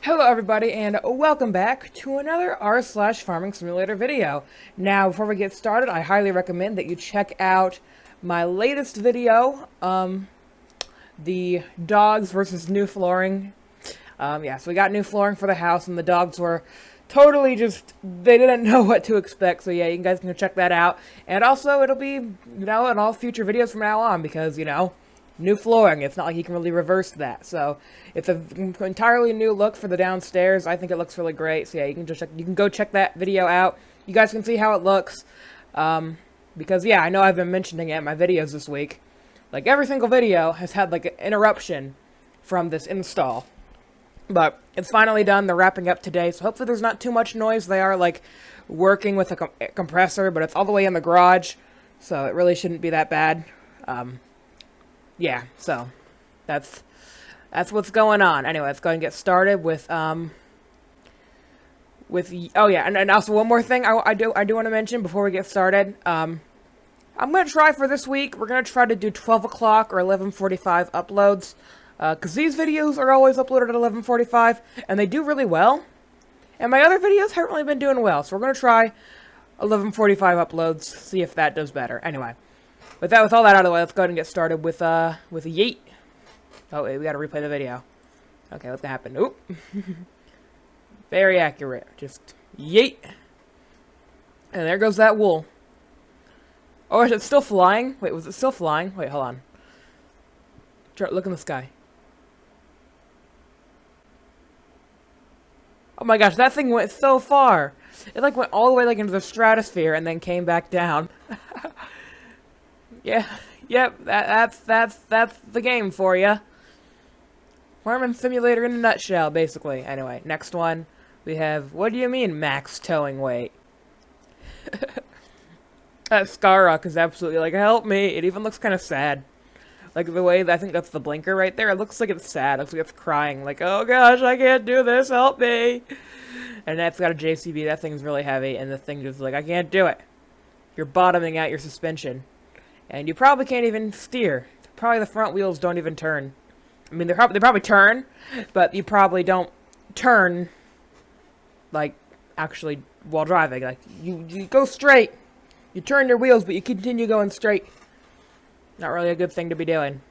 Hello everybody and welcome back to another r/farming simulator video. Now before we get started, I highly recommend that you check out my latest video, the dogs versus new flooring. So we got new flooring for the house and the dogs were totally they didn't know what to expect, so yeah, you guys can check that out. And also it'll be, in all future videos from now on because, new flooring. It's not like you can really reverse that. So it's an entirely new look for the downstairs. I think it looks really great. So yeah, you can go check that video out. You guys can see how it looks. Because yeah, I know I've been mentioning it in my videos this week. Like every single video has had like an interruption from this install. But it's finally done. They're wrapping up today. So hopefully there's not too much noise. They are like working with a compressor, but it's all the way in the garage. So it really shouldn't be that bad. Yeah, so that's what's going on. Anyway, let's go ahead and get started with oh yeah, and also one more thing I do want to mention before we get started. I'm gonna try for this week. We're gonna try to do 12 o'clock or 11:45 uploads, because these videos are always uploaded at 11:45, and they do really well. And my other videos haven't really been doing well, so we're gonna try 11:45 uploads, see if that does better. Anyway. With all that out of the way, let's go ahead and get started with yeet. Oh wait, we gotta replay the video. Okay, what's gonna happen? Oop. Very accurate. Just yeet. And there goes that wool. Oh, is it still flying? Wait, was it still flying? Wait, hold on. Look in the sky. Oh my gosh, that thing went so far. It like went all the way like into the stratosphere and then came back down. Yeah, yep, that's the game for you. Farming simulator in a nutshell, basically. Anyway, next one, we have, what do you mean max towing weight? That Scarrock is absolutely like, help me. It even looks kind of sad. Like the way, I think that's the blinker right there. It looks like it's sad. It looks like it's crying. Like, oh gosh, I can't do this, help me. And that's got a JCB. That thing's really heavy, and the thing just like, I can't do it. You're bottoming out your suspension. And you probably can't even steer. Probably the front wheels don't even turn. I mean, they probably turn, but you probably don't turn, like, actually while driving. Like, you go straight. You turn your wheels, but you continue going straight. Not really a good thing to be doing.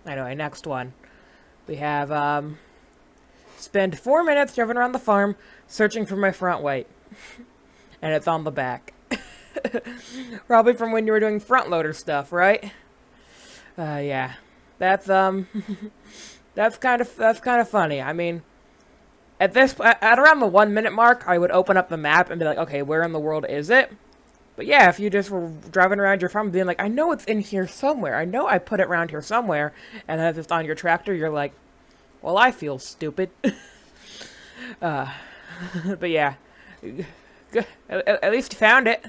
Anyway, next one. We have, spend 4 minutes driving around the farm searching for my front weight. And it's on the back. Probably from when you were doing front loader stuff, right? Yeah. That's that's kind of funny. I mean, at around the 1 minute mark, I would open up the map and be like, okay, where in the world is it? But yeah, if you just were driving around your farm being like, I know it's in here somewhere. I know I put it around here somewhere. And then if it's on your tractor, you're like, well, I feel stupid. But yeah. At least you found it.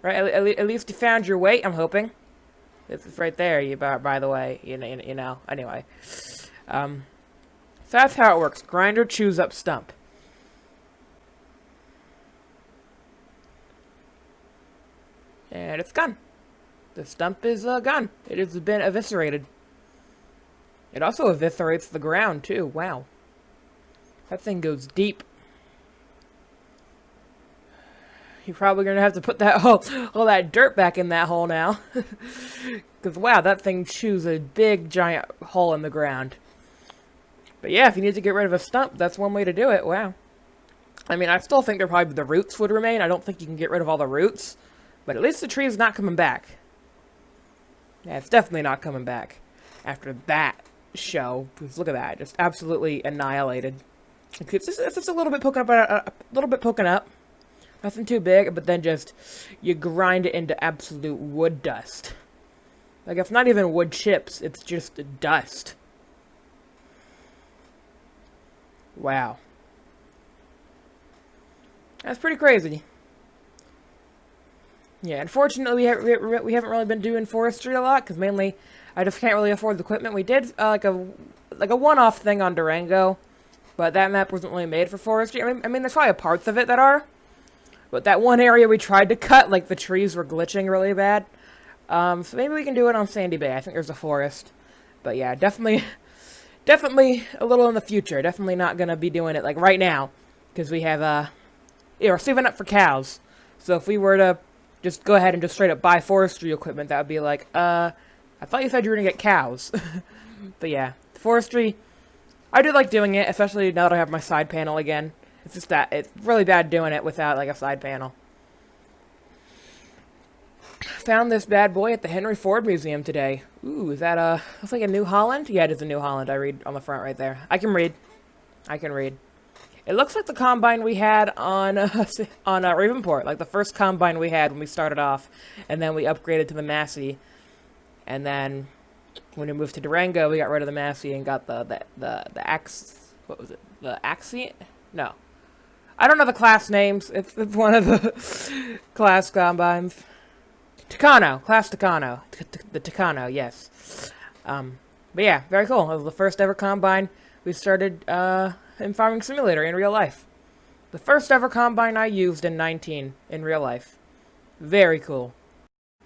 Right, at least you found your weight, I'm hoping. It's right there, by the way, you know, anyway. So that's how it works. Grinder chews up stump. And it's gone. The stump is gone. It has been eviscerated. It also eviscerates the ground, too. Wow. That thing goes deep. You're probably going to have to put that all that dirt back in that hole now. Because, wow, that thing chews a big, giant hole in the ground. But yeah, if you need to get rid of a stump, that's one way to do it. Wow. I mean, I still think the roots would remain. I don't think you can get rid of all the roots. But at least the tree is not coming back. Yeah, it's definitely not coming back. After that show. Because look at that. Just absolutely annihilated. It's just a little bit poking up. Nothing too big, but then just, you grind it into absolute wood dust. Like, it's not even wood chips, it's just dust. Wow. That's pretty crazy. Yeah, unfortunately, we haven't really been doing forestry a lot, because mainly, I just can't really afford the equipment. We did, like a one-off thing on Durango, but that map wasn't really made for forestry. I mean, there's probably parts of it that are. But that one area we tried to cut, like, the trees were glitching really bad. So maybe we can do it on Sandy Bay. I think there's a forest. But yeah, definitely definitely a little in the future. Definitely not gonna be doing it like right now, because we have we're saving up for cows. So if we were to just go ahead and just straight up buy forestry equipment, that would be like, I thought you said you were gonna get cows. But yeah, forestry, I do like doing it, especially now that I have my side panel again. It's just that it's really bad doing it without like a side panel. Found this bad boy at the Henry Ford Museum today. Ooh, is that looks like a New Holland? Yeah, it is a New Holland. I read on the front right there. I can read. I can read. It looks like the combine we had on Ravenport, like the first combine we had when we started off, and then we upgraded to the Massey, and then when we moved to Durango, we got rid of the Massey and got the what was it? The Axie? No, I don't know the class names. It's one of the class combines. Tucano, class Tucano, the Tucano, yes. But yeah, very cool. It was the first ever combine we started in Farming Simulator in real life. The first ever combine I used in 19 in real life. Very cool.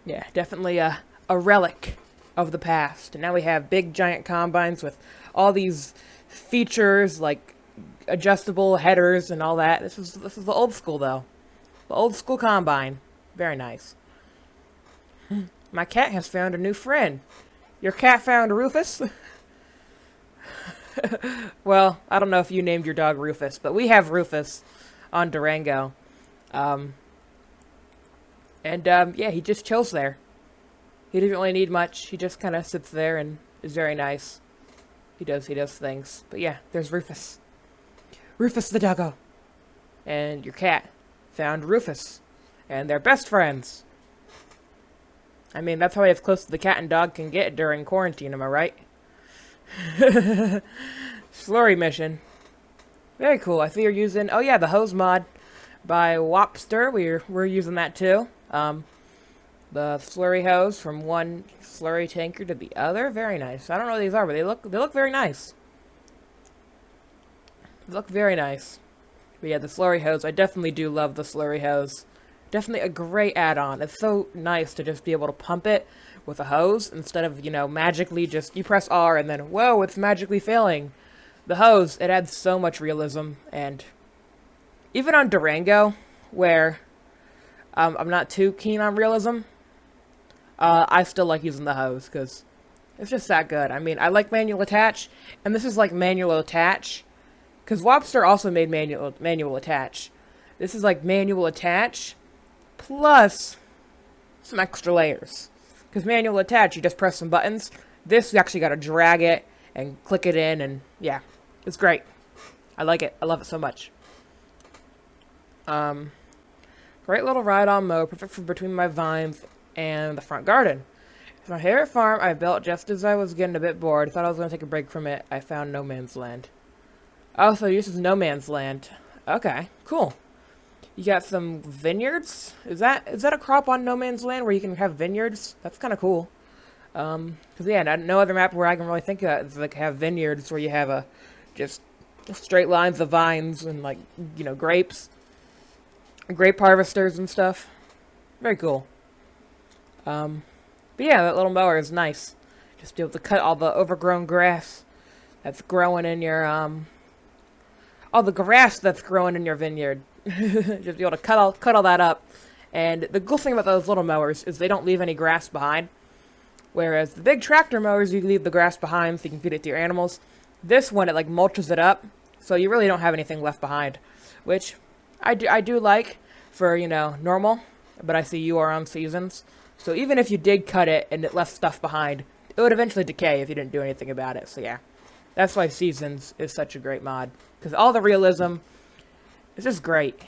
Yeah, definitely a relic of the past. And now we have big giant combines with all these features like adjustable headers and all that. This is the old school though. The old school combine. Very nice. My cat has found a new friend. Your cat found Rufus? Well, I don't know if you named your dog Rufus, but we have Rufus on Durango. Yeah, he just chills there. He doesn't really need much. He just kind of sits there and is very nice. He does things. But yeah, there's Rufus. Rufus the doggo. And your cat found Rufus. And they're best friends. I mean, that's probably as close as the cat and dog can get during quarantine, am I right? Slurry mission. Very cool. I see you're using, oh yeah, the hose mod by Wopster. We're using that too. The slurry hose from one slurry tanker to the other. Very nice. I don't know what these are, but they look very nice. They look very nice. But yeah, the slurry hose. I definitely do love the slurry hose. Definitely a great add-on. It's so nice to just be able to pump it with a hose instead of, you know, magically just, you press R and then, whoa, it's magically failing. The hose, it adds so much realism, and even on Durango, where I'm not too keen on realism, I still like using the hose, because it's just that good. I mean, I like manual attach, and this is like manual attach, because Wopster also made manual attach. This is like manual attach, plus some extra layers. Because manual attach, you just press some buttons. This, you actually got to drag it and click it in, and yeah, it's great. I like it. I love it so much. Great little ride-on mow, perfect for between my vines and the front garden. It's my favorite farm I built just as I was getting a bit bored. Thought I was going to take a break from it. I found no man's land. Oh, so this is no man's land. Okay, cool. You got some vineyards? Is that a crop on no man's land where you can have vineyards? That's kind of cool. Cause yeah, no other map where I can really think of is like have vineyards where you have just straight lines of vines and like, you know, grapes, grape harvesters and stuff. Very cool. But yeah, that little mower is nice. Just be able to cut all the overgrown grass that's growing in your all the grass that's growing in your vineyard. Just be able to cut all that up. And the cool thing about those little mowers is they don't leave any grass behind. Whereas the big tractor mowers, you leave the grass behind so you can feed it to your animals. This one, it like mulches it up, so you really don't have anything left behind. Which I do like for, you know, normal, but I see you are on seasons. So even if you did cut it and it left stuff behind, it would eventually decay if you didn't do anything about it. So yeah, that's why seasons is such a great mod. Because all the realism, it's just great.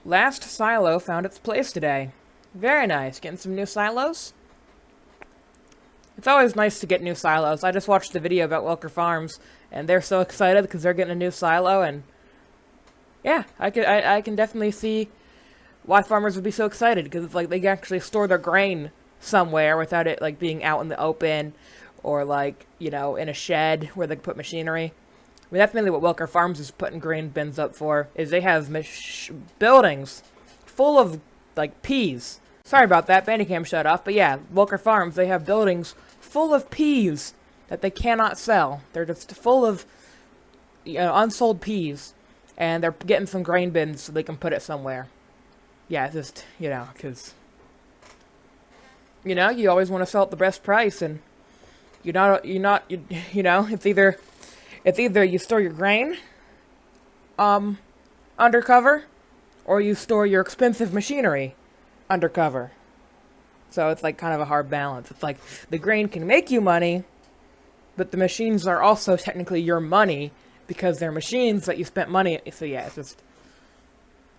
Last silo found its place today. Very nice. Getting some new silos. It's always nice to get new silos. I just watched the video about Welker Farms, and they're so excited because they're getting a new silo, and yeah, I can definitely see why farmers would be so excited, because it's like they can actually store their grain somewhere without it like being out in the open, or like, you know, in a shed where they can put machinery. I mean, that's mainly what Welker Farms is putting grain bins up for, is they have buildings full of, like, peas. Sorry about that, Bandicam shut off, but yeah, Welker Farms, they have buildings full of peas that they cannot sell. They're just full of unsold peas, and they're getting some grain bins so they can put it somewhere. Yeah, it's just, because, you always want to sell at the best price, and it's either you store your grain, undercover, or you store your expensive machinery undercover. So it's like kind of a hard balance. It's like the grain can make you money, but the machines are also technically your money because they're machines that you spent money. So yeah,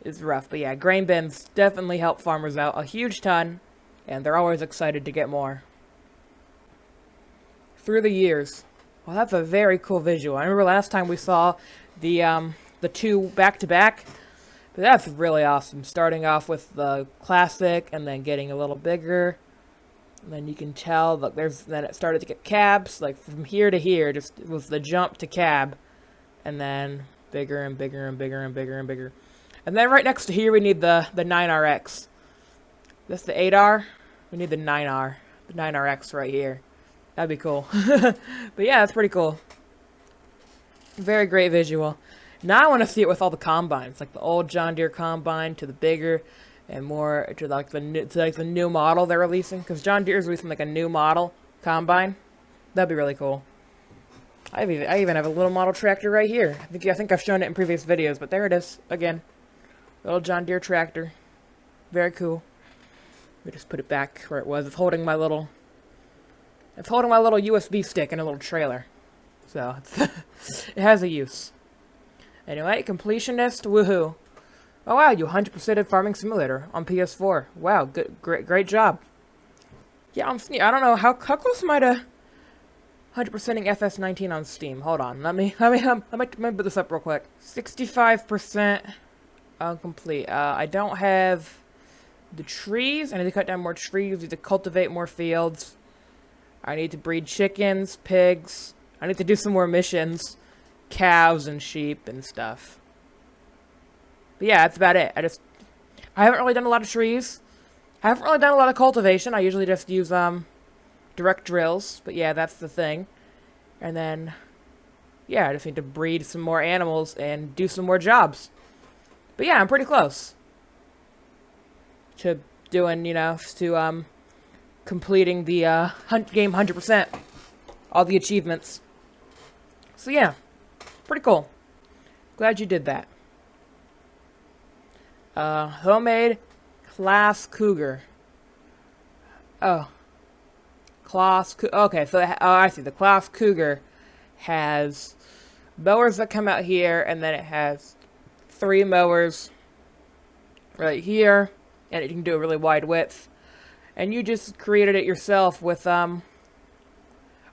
it's rough. But yeah, grain bins definitely help farmers out a huge ton, and they're always excited to get more. Through the years. Well, that's a very cool visual. I remember last time we saw the two back to back. But that's really awesome. Starting off with the classic and then getting a little bigger. And then you can tell that then it started to get cabs. Like from here to here, just it was the jump to cab. And then bigger and bigger and bigger and bigger and bigger. And then right next to here we need the 9RX. That's the 8R. We need the 9R. The 9RX right here. That'd be cool. But yeah, that's pretty cool. Very great visual. Now I want to see it with all the combines, like the old John Deere combine to the bigger and more to like the new model they're releasing. Because John Deere's releasing like a new model combine. That'd be really cool. I even have a little model tractor right here. I think I've shown it in previous videos, but there it is again. The old John Deere tractor. Very cool. Let me just put it back where it was. It's holding my little USB stick in a little trailer. So it has a use. Anyway, completionist, woohoo. Oh wow, you 100%ed Farming Simulator on PS4. Wow, great job. Yeah, I don't know, how close am I to 100%ing FS19 on Steam? Hold on, let me put this up real quick. 65% complete. I don't have the trees. I need to cut down more trees. I need to cultivate more fields. I need to breed chickens, pigs. I need to do some more missions. Cows and sheep and stuff. But yeah, that's about it. I haven't really done a lot of trees. I haven't really done a lot of cultivation. I usually just use direct drills. But yeah, that's the thing. And then, yeah, I just need to breed some more animals and do some more jobs. But yeah, I'm pretty close to doing, completing the game 100%. All the achievements. So yeah. Pretty cool. Glad you did that. Homemade Class Cougar. Oh. Okay, so I see. The Class Cougar has mowers that come out here, and then it has 3 mowers right here, and you can do a really wide width. And you just created it yourself with, Oh,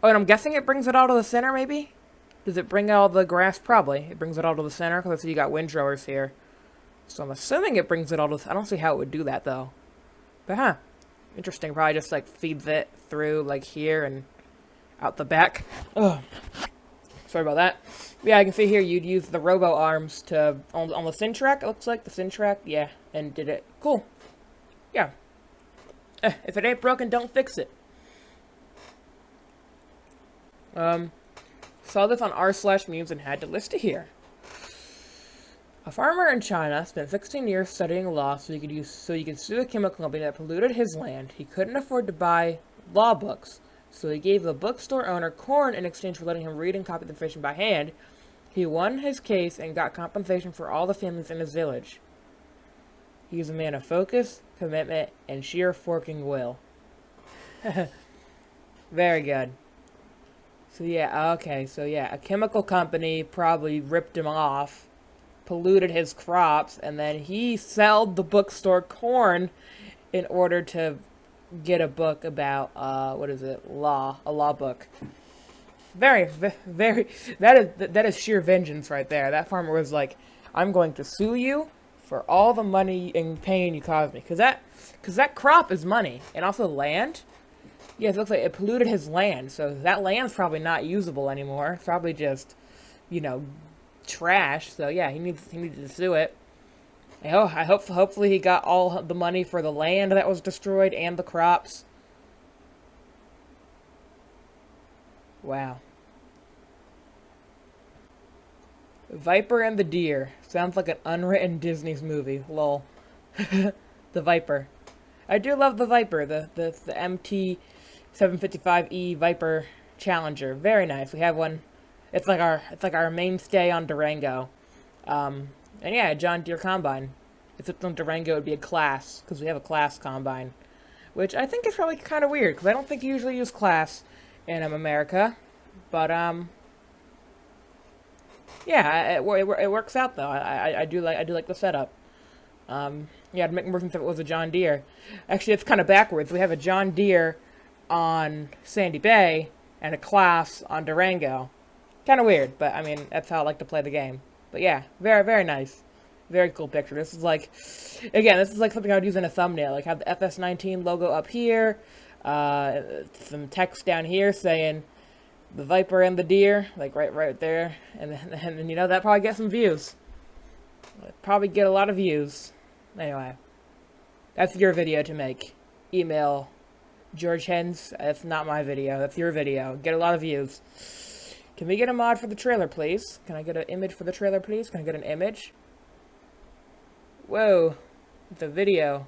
and I'm guessing it brings it all to the center, maybe? Does it bring all the grass? Probably. It brings it all to the center, because I see you got windrowers here. So I'm assuming it brings it all to... I don't see how it would do that, though. But, huh. Interesting. Probably just, like, feeds it through, like, here and out the back. Ugh. Sorry about that. Yeah, I can see here you'd use the robo arms to... On the Syntrack, it looks like. The Syntrack, yeah. And did it. Cool. Yeah. If it ain't broken, don't fix it. Saw this on r/memes and had to list it here. A farmer in China spent 16 years studying law so he could sue a chemical company that polluted his land. He couldn't afford to buy law books, so he gave the bookstore owner corn in exchange for letting him read and copy the information by hand. He won his case and got compensation for all the families in his village. He is a man of focus, commitment, and sheer forking will. Very good. So yeah, okay, so yeah, a chemical company probably ripped him off, polluted his crops, and then he sold the bookstore corn in order to get a book about, a law book. Very, that is sheer vengeance right there. That farmer was like, I'm going to sue you for all the money and pain you caused me. Because that crop is money. And also land. Yeah, it looks like it polluted his land. So that land's probably not usable anymore. It's probably just, trash. So yeah, he needed to sue it. Hopefully he got all the money for the land that was destroyed and the crops. Wow. Viper and the Deer. Sounds like an unwritten Disney's movie. Lol. The Viper. I do love the Viper. The MT-755E Viper Challenger. Very nice. We have one. It's like our mainstay on Durango. And yeah, a John Deere combine. If it's on Durango, it would be a class, because we have a class combine. Which I think is probably kind of weird, because I don't think you usually use class in America. But, yeah, it works out, though. I do like the setup. Yeah, to make more sense if it was a John Deere. Actually, it's kind of backwards. We have a John Deere on Sandy Bay, and a class on Durango. Kind of weird, but, I mean, that's how I like to play the game. But yeah, very, very nice. Very cool picture. This is like, again, this is like something I would use in a thumbnail. Like have the FS19 logo up here, some text down here saying the Viper and the Deer, like right there, and then you know that probably get some views. Probably get a lot of views. Anyway, that's your video to make. Email George Hens. That's not my video. That's your video. Get a lot of views. Can we get a mod for the trailer, please? Can I get an image for the trailer, please? Can I get an image? Whoa, it's a video.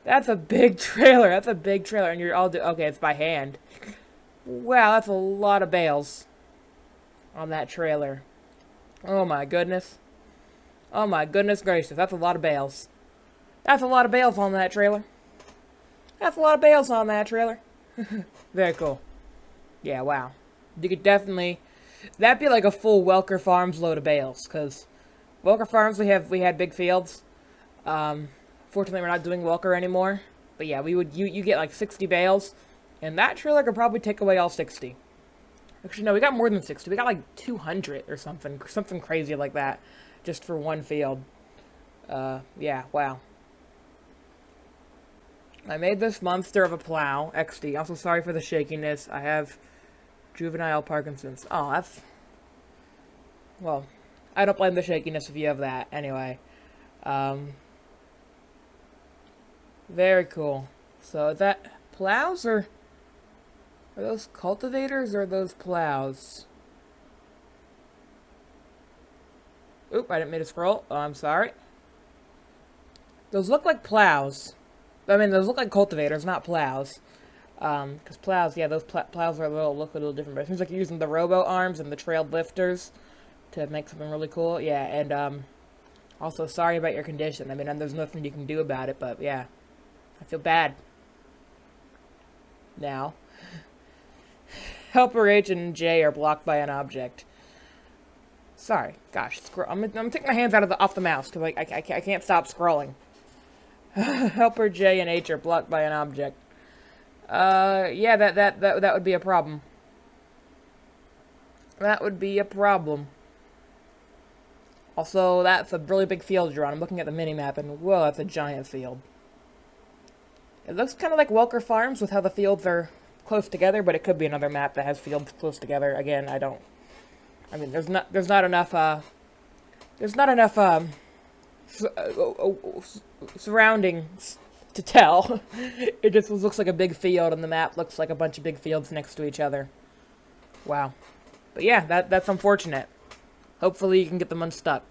That's a big trailer. That's a big trailer, and you're all okay. It's by hand. Wow, that's a lot of bales on that trailer. Oh my goodness. Oh my goodness gracious, that's a lot of bales. That's a lot of bales on that trailer. That's a lot of bales on that trailer. Very cool. Yeah, wow. You could definitely. That'd be like a full Welker Farms load of bales, because Welker Farms, we had big fields. Fortunately, we're not doing Welker anymore. But yeah, you get like 60 bales, and that trailer could probably take away all 60. Actually, no, we got more than 60. We got like 200 or something crazy like that, just for one field. Yeah, wow. I made this monster of a plow, XD. Also, sorry for the shakiness. I have juvenile Parkinson's. Oh, that's. Well. I don't blame the shakiness if you have that. Anyway. Very cool. So, is that plows or... Are those cultivators or are those plows? Oop, I didn't mean to scroll. Oh, I'm sorry. Those look like plows. I mean, those look like cultivators, not plows. Because plows, yeah, those plows are look a little different. But it seems like you're using the robo arms and the trailed lifters to make something really cool. Yeah, and also sorry about your condition. I mean, there's nothing you can do about it, but yeah, I feel bad now. Helper H and J are blocked by an object. Sorry, gosh, I'm taking my hands off the mouse because I can't stop scrolling. Helper J and H are blocked by an object. Yeah, that would be a problem. That would be a problem. Also, that's a really big field you're on. I'm looking at the mini-map, and whoa, that's a giant field. It looks kind of like Welker Farms with how the fields are close together, but it could be another map that has fields close together. Again, I mean, there's not enough surroundings to tell. It just looks like a big field, and the map looks like a bunch of big fields next to each other. Wow. But yeah, that's unfortunate. Hopefully you can get them unstuck.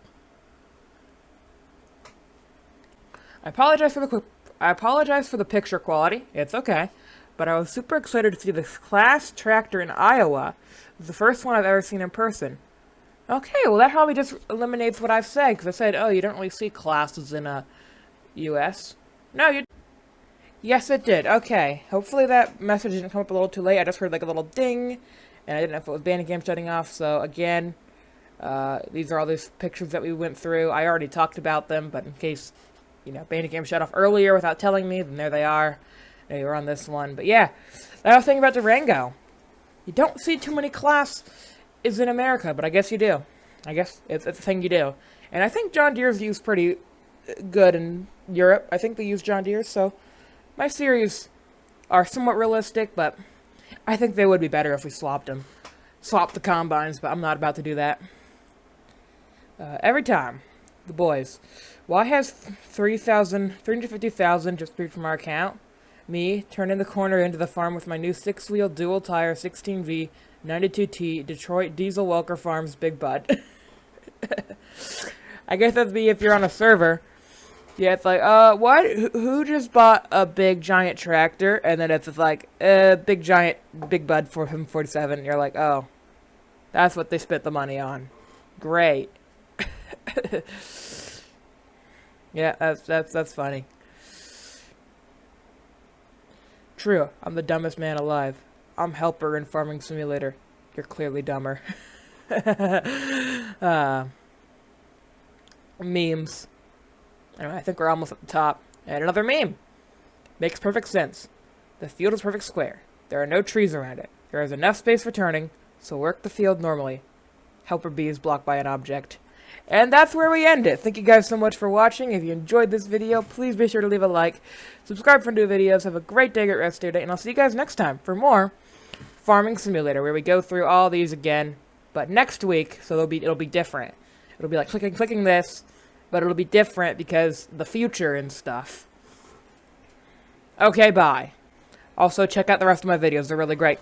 I apologize for the picture quality. It's okay. But I was super excited to see this class tractor in Iowa. It was the first one I've ever seen in person. Okay, well that probably just eliminates what I've said, because I said, oh, you don't really see classes in US. No, you... Yes, it did. Okay. Hopefully that message didn't come up a little too late. I just heard like a little ding, and I didn't know if it was Bandicam shutting off, so again... these are all these pictures that we went through. I already talked about them, but in case, you know, Bandicam shut off earlier without telling me, then there they are. They were on this one. But yeah, I was thinking about Durango. You don't see too many classes in America, but I guess you do. I guess it's a thing you do. And I think John Deere's used pretty good in Europe. I think they use John Deere's, so my series are somewhat realistic, but I think they would be better if we swapped them. Swap the combines, but I'm not about to do that. Every time, the boys. Why has 350,000 just moved from our account? Me, turning the corner into the farm with my new 6-wheel dual-tire 16V 92T Detroit Diesel Welker Farms Big Bud. I guess that'd be if you're on a server. Yeah, it's like, what? Who just bought a big giant tractor? And then it's just like, big giant, Big Bud for him 47. You're like, oh, that's what they spent the money on. Great. Yeah, that's funny. True, I'm the dumbest man alive. I'm helper in Farming Simulator. You're clearly dumber. Memes. Anyway, I think we're almost at the top. And another meme. Makes perfect sense. The field is perfect square. There are no trees around it. There is enough space for turning, so work the field normally. Helper B is blocked by an object. And that's where we end it. Thank you guys so much for watching. If you enjoyed this video, please be sure to leave a like. Subscribe for new videos. Have a great day, great rest of your day, and I'll see you guys next time for more Farming Simulator, where we go through all these again. But next week, so it'll be different. It'll be like clicking this, but it'll be different because the future and stuff. Okay, bye. Also, check out the rest of my videos. They're really great.